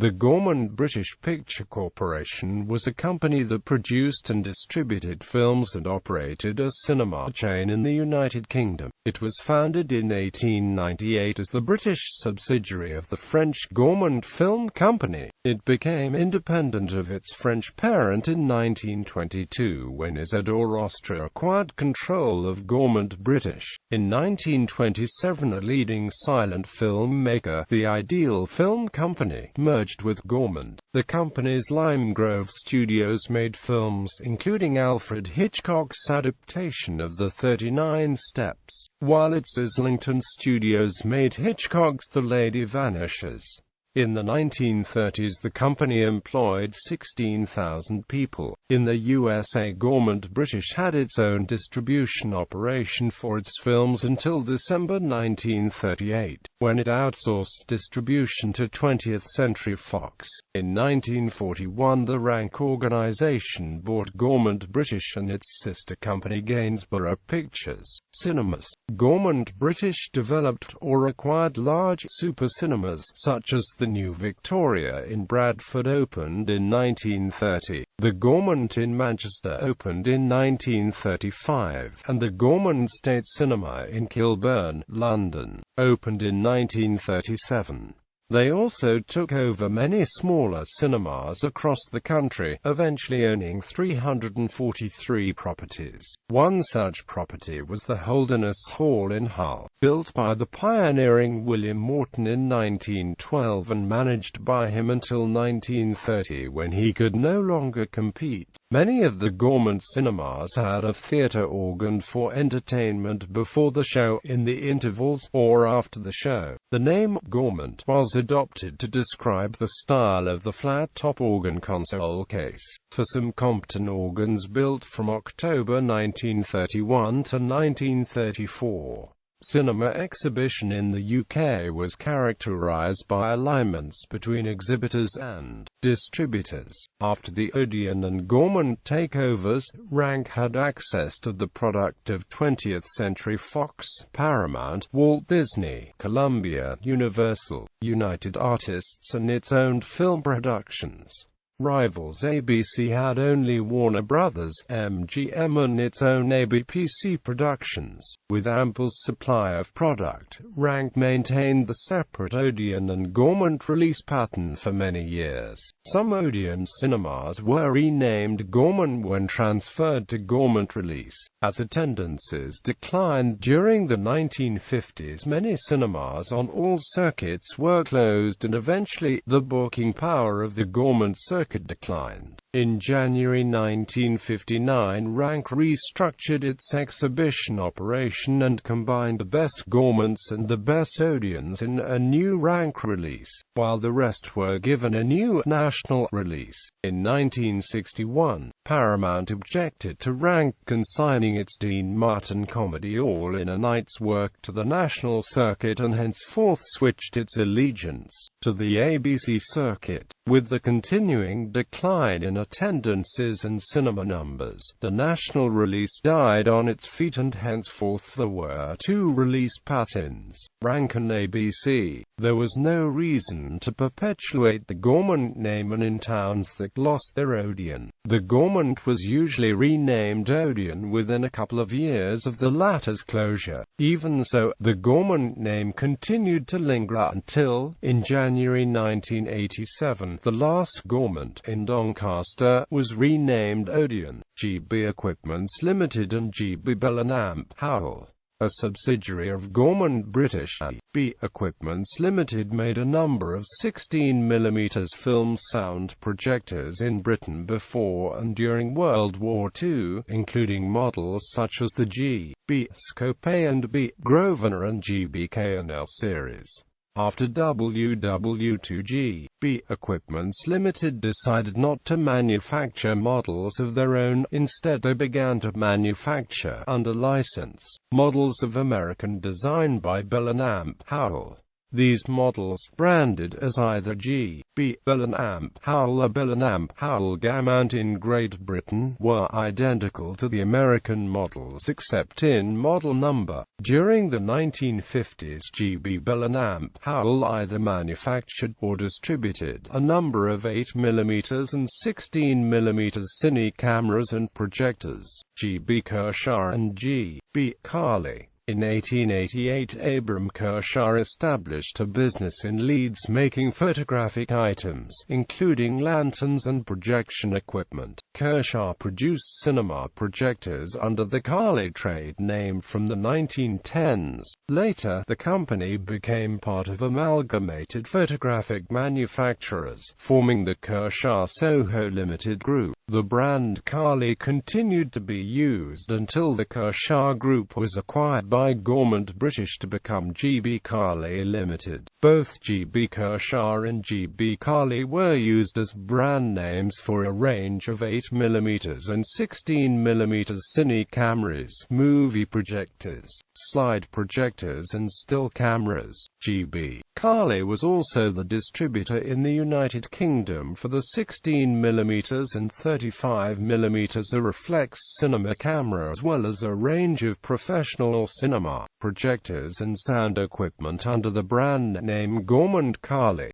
The Gaumont-British Picture Corporation was a company that produced and distributed films and operated a cinema chain in the United Kingdom. It was founded in 1898 as the British subsidiary of the French Gaumont Film Company. It became independent of its French parent in 1922 when Isidore Ostrer acquired control of Gaumont-British. In 1927, a leading silent film maker, the Ideal Film Company, merged with Gaumont. The company's Lime Grove studios made films, including Alfred Hitchcock's adaptation of The 39 Steps, while its Islington studios made Hitchcock's The Lady Vanishes. In the 1930s, the company employed 16,000 people. In the USA, Gaumont-British had its own distribution operation for its films until December 1938, when it outsourced distribution to 20th Century Fox. In 1941, the Rank organization bought Gaumont-British and its sister company Gainsborough Pictures Cinemas. Gaumont-British developed or acquired large super cinemas, such as the New Victoria in Bradford opened in 1930, the Gaumont in Manchester opened in 1935, and the Gaumont State Cinema in Kilburn, London, opened in 1937. They also took over many smaller cinemas across the country, eventually owning 343 properties. One such property was the Holderness Hall in Hull, built by the pioneering William Morton in 1912 and managed by him until 1930, when he could no longer compete. Many of the Gaumont cinemas had a theatre organ for entertainment before the show, in the intervals, or after the show. The name Gaumont was adopted to describe the style of the flat-top organ console case for some Compton organs built from October 1931 to 1934. Cinema exhibition in the UK was characterised by alignments between exhibitors and distributors. After the Odeon and Gaumont takeovers, Rank had access to the product of 20th Century Fox, Paramount, Walt Disney, Columbia, Universal, United Artists and its own film productions. Rivals ABC had only Warner Brothers, MGM and its own ABPC Productions. With ample supply of product, Rank maintained the separate Odeon and Gaumont release pattern for many years. Some Odeon cinemas were renamed Gaumont when transferred to Gaumont release. As attendances declined during the 1950s, many cinemas on all circuits were closed and eventually, the booking power of the Gaumont circuit declined. In January 1959, Rank restructured its exhibition operation and combined the best Gaumonts and the best Odeons in a new Rank release, while the rest were given a new national release. In 1961, Paramount objected to Rank consigning its Dean Martin comedy All in a Night's Work to the national circuit and henceforth switched its allegiance to the ABC circuit. With the continuing decline in attendances and cinema numbers, the national release died on its feet and henceforth there were two release patterns, Rank and ABC. There was no reason to perpetuate the Gaumont name, and in towns that lost their Odeon, the Gaumont was usually renamed Odeon within a couple of years of the latter's closure. Even so, the Gaumont name continued to linger until, in January 1987, the last Gaumont, in Doncaster, was renamed Odeon. GB Equipments Limited and GB Bell&Amp, Hull, a subsidiary of Gaumont-British. GB Equipments Limited made a number of 16mm film sound projectors in Britain before and during World War II, including models such as the GB Scope A and B Grosvenor and GB K&L series. After WW2, GB Equipments Limited decided not to manufacture models of their own. Instead, they began to manufacture, under license, models of American design by Bell&Amp, Hull. These models, branded as either G.B. Amp Howell or Amp Howell Gaumont in Great Britain, were identical to the American models except in model number. During the 1950s, G.B. Amp Howell either manufactured or distributed a number of 8mm and 16mm cine cameras and projectors. G.B. Kershaw and G.B. Carley. In 1888, Abram Kershaw established a business in Leeds making photographic items, including lanterns and projection equipment. Kershaw produced cinema projectors under the Carley trade name from the 1910s. Later, the company became part of Amalgamated Photographic Manufacturers, forming the Kershaw-Soho Limited Group. The brand Carley continued to be used until the Kershaw Group was acquired by Gaumont-British to become G.B. Carley Limited. Both G.B. Kershaw and G.B. Carley were used as brand names for a range of 8mm and 16mm cine cameras, movie projectors, slide projectors and still cameras. G.B. Carley was also the distributor in the United Kingdom for the 16mm and 35mm reflex cinema camera, as well as a range of professional cinema projectors and sound equipment under the brand name Gaumont Carley.